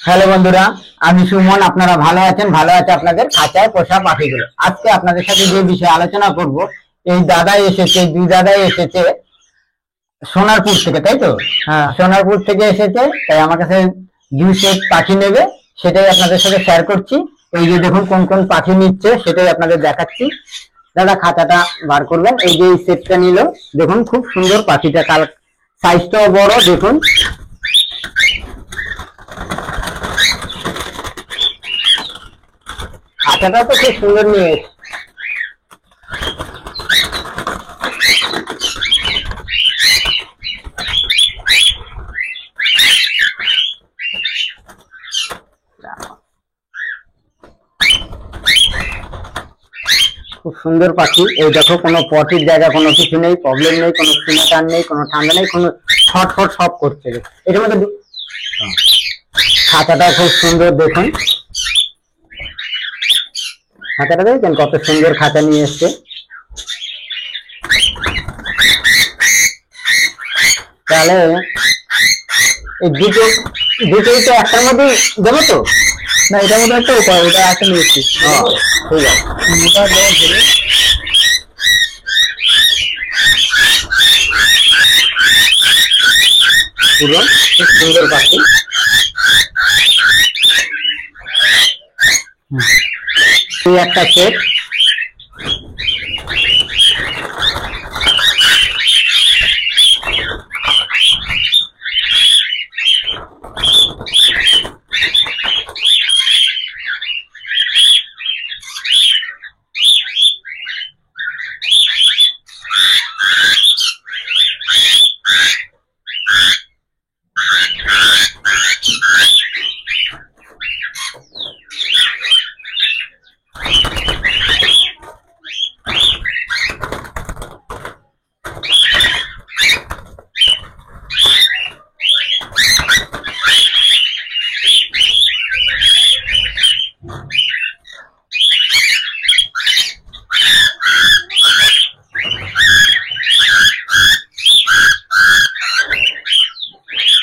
Hello বন্ধুরা, আমি সুমন। আপনারা ভালো আছেন? ভালো আছে আপনাদের খাঁচায় পোষা পাখিগুলো। আজকে আপনাদের সাথে যে বিষয়ে আলোচনা করব, এই দাদাই এসেছে, দুই দাদাই এসেছে সোনারপুর থেকে, তাই তো? হ্যাঁ, সোনারপুর থেকে এসেছে। তাই আমার কাছে 2 সেট পাখি নেবে, সেটাই আপনাদের সাথে শেয়ার করছি। এই যে দেখুন কোন কোন পাখি নিচ্ছে, সেটাই আপনাদের দেখাচ্ছি। দাদা খাঁচাটা বার করবেন। এই যে এই সেটটা নিল, দেখুন খুব সুন্দর পাখিটা, সাইজটাও বড়। দেখুন খাঁচাটা তো খুব সুন্দর নিয়ে এসেছে। খুব সুন্দর পাখি। এই দেখো, কোনো পটির জায়গা কোনো কিছু নেই, প্রবলেম নেই, কোনো টান নেই, কোনো ঠান্ডা নেই, কোনো ছটফট সব করছে। এটার মধ্যে খাঁচাটা খুব সুন্দর। দেখুন খাঁচাটা দেখছেন কত সুন্দর খাঁচা নিয়ে এসছে। তাহলে এই দুটোই তো একটার মধ্যে দেবো তো? না, এটার মধ্যে একটা উপায়, ওটা একটা নিয়েছি। ঠিক আছে, ওটা দেওয়া ছিল। পুরো খুব সুন্দর পাখি। এই একটা সেট।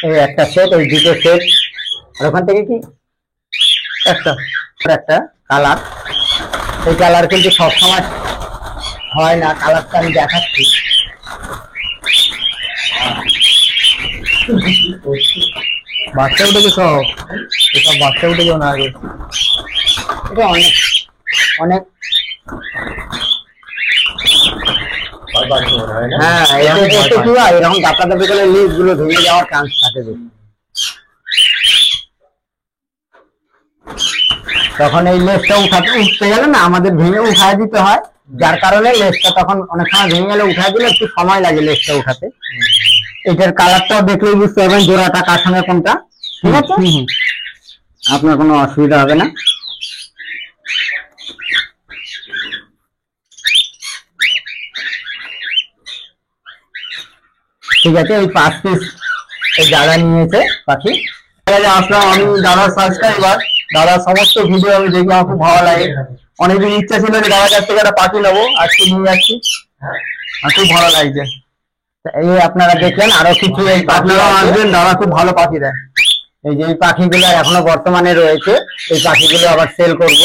এই একটা সেট, এই দুটো সেট। আর ওখান থেকে কি একটা একটা কালার। এই কালার কিন্তু সবসময় হয় না, কালারটা আমি দেখাচ্ছি। বাচ্চা উঠেছে সব, এসব বাচ্চা উঠে যাও না আগে। এটা অনেক অনেক হ্যাঁ, এরকম দাপা দাপি করলে লিজ গুলো ভেঙে যাওয়ার চান্স থাকে বেশি। তখন এই লেজটা উঠতে গেলে না, আমাদের ভেঙে উঠায় দিতে হয়, যার কারণে লেজটা তখন অনেক সময় ভেঙে গেলে উঠায় দিলে একটু সময় লাগে লেজটা উঠাতে। এটার কালারটাও দেখলেই বুঝতে পারবেন জোড়াটা কার সঙ্গে কোনটা। ঠিক আছে, আপনার কোনো অসুবিধা হবে না। ঠিক আছে, ওই 5 পিস এই দাদা নিয়েছে পাখি। আসলাম, আমি দাদার সাবস্ক্রাইবার। দাদার সমস্ত ভিডিও আমি দেখি, আমার খুব ভালো লাগে। অনেকদিন ইচ্ছা ছিল যে দাদার কাছ থেকে একটা পাখি নেবো, আজকে নিয়ে যাচ্ছি। আর খুব ভালো লাগছে। এই আপনারা দেখলেন, আরো কিছু এই পাখিরা আসবেন, দাদা খুব ভালো পাখি দেয়। এই যে এই পাখিগুলো এখনো বর্তমানে রয়েছে, এই পাখিগুলো আবার সেল করব।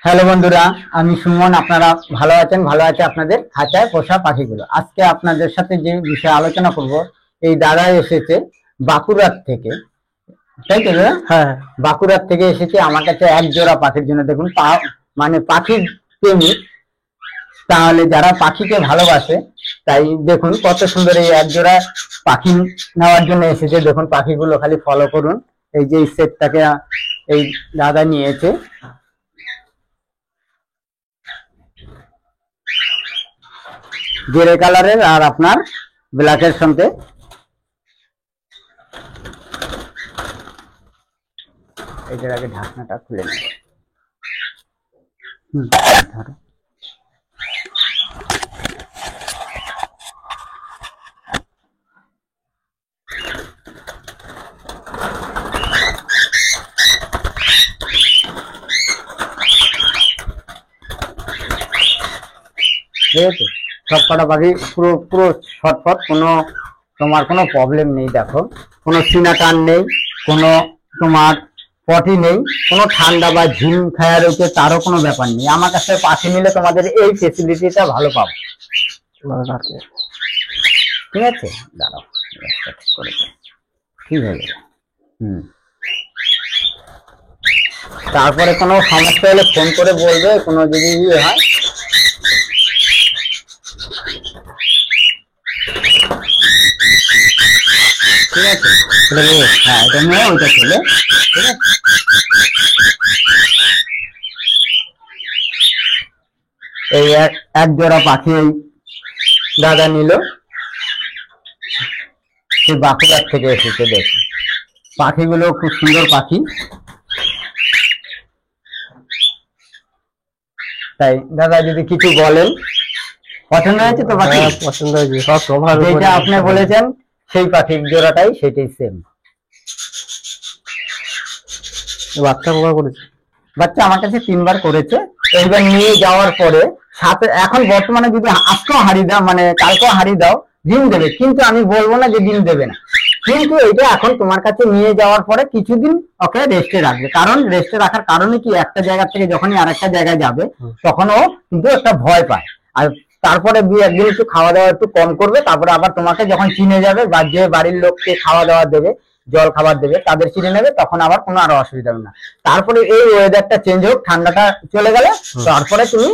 হ্যালো বন্ধুরা, আমি সুমন। আপনারা ভালো আছেন? ভালো আছে আপনাদের খাঁচায় পোষা পাখিগুলো। আজকে আপনাদের সাথে যে বিষয়ে আলোচনা করব, এই দাদা এসেছে বাঁকুড়ার থেকে, তাই তো দাদা? হ্যাঁ, বাঁকুড়ার থেকে এসেছে আমার কাছে এক জোড়া পাখির জন্য। দেখুন মানে পাখির প্রেমী, তাহলে যারা পাখিকে ভালোবাসে, তাই দেখুন কত সুন্দর এই এক জোড়া পাখি নেওয়ার জন্য এসেছে। দেখুন পাখিগুলো খালি ফলো করুন। এই যে সেটটাকে এই দাদা নিয়েছে। গ্রে কালারের আর আপনার ব্ল্যাকের সঙ্গে। এটার আগে ঢাকনাটা খুলে নেব। ধরো, ঠিক আছে? সব কটা পাখি পুরো পুরো ছটফট, তোমার কোনো প্রবলেম নেই। দেখো কোনো সিনা টান নেই, কোনো তোমার পটি নেই, কোনো ঠান্ডা বা ঝিম খায়া রয়েছে তারও কোনো ব্যাপার নেই। আমার কাছে পাখি নিলে তোমাদের এই ফেসিলিটিটা ভালো পাবো। ঠিক আছে, দাঁড়াও ঠিক হয়ে যাবে। তারপরে কোনো সমস্যা হলে ফোন করে বলবে, কোনো যদি ইয়ে হয়। ঠিক আছে, হ্যাঁ এটা নিয়ে ওইটা ছেলে। ঠিক আছে, এই এক জোড়া পাখি এই দাদা নিল, সেই বাঁকুড়ার থেকে এসেছে। দেখি পাখিগুলো খুব সুন্দর পাখি। তাই দাদা যদি কিছু বলেন, পছন্দ হয়েছে তো পাখি? পছন্দ হয়েছে, সব যেটা আপনি বলেছেন সেই পাখির জোড়াটাই, সেটাই সেম। বাচ্চা কবার করেছে? বাচ্চা আমার কাছে 3 বার করেছে। এইবার নিয়ে যাওয়ার পরে সাথে এখন বর্তমানে যদি আজকেও হারিয়ে দাও, মানে কালকেও হারিয়ে দাও, ডিম দেবে। কিন্তু আমি বলবো না যে ডিম দেবে না, কিন্তু এটা এখন তোমার কাছে নিয়ে যাওয়ার পরে কিছুদিন ওকে রেস্টে রাখবে। কারণ রেস্টে রাখার কারণে কি, একটা জায়গা থেকে যখনই আরেকটা জায়গায় যাবে তখন ও কিন্তু একটা ভয় পায়। আর তারপরে 2-1 দিন একটু খাওয়া দাওয়া একটু কম করবে, তারপরে আবার তোমাকে যখন চিনে যাবে বা যে বাড়ির লোককে খাওয়া দাওয়া দেবে, জল খাবার দেবে, তাদের চিনে নেবে, তখন আবার কোনো আরো অসুবিধা হবে না। তারপরে এই ওয়েদারটা চেঞ্জ হোক, ঠান্ডাটা চলে গেলে তারপরে তুমি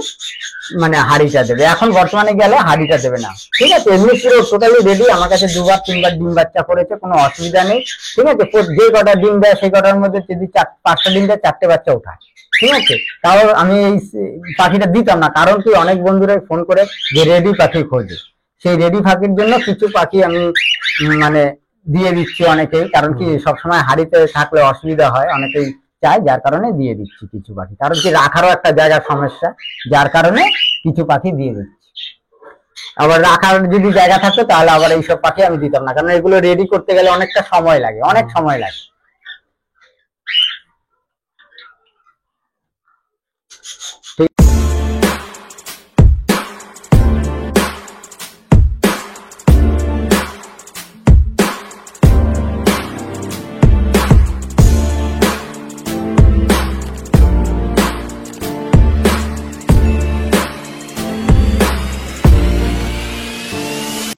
মানে হাড়িটা দেবে। এখন বর্তমানে গেলে হাড়িটা দেবে না। ঠিক আছে, এমনি পুরো টোটালি রেডি। আমার কাছে 2-3 বার ডিম বাচ্চা করেছে, কোনো অসুবিধা নেই। ঠিক আছে, যে কটা ডিম দেয় সেই কটার মধ্যে যদি 5টা ডিম দেয় 4টে বাচ্চা ওঠায়। ঠিক আছে, তাও আমি এই পাখিটা দিতাম না। কারণ কি, অনেক বন্ধুরাই ফোন করে যে রেডি পাখি খোঁজে, সেই রেডি পাখির জন্য কিছু পাখি আমি মানে দিয়ে দিচ্ছি অনেকেই। কারণ কি, সবসময় হাড়িতে থাকলে অসুবিধা হয়, অনেকেই চায়, যার কারণে দিয়ে দিচ্ছি কিছু পাখি। কারণ কি, রাখারও একটা জায়গার সমস্যা, যার কারণে কিছু পাখি দিয়ে দিচ্ছি। আবার রাখার যদি জায়গা থাকতো তাহলে আবার এইসব পাখি আমি দিতাম না, কারণ এগুলো রেডি করতে গেলে অনেকটা সময় লাগে, অনেক সময় লাগে।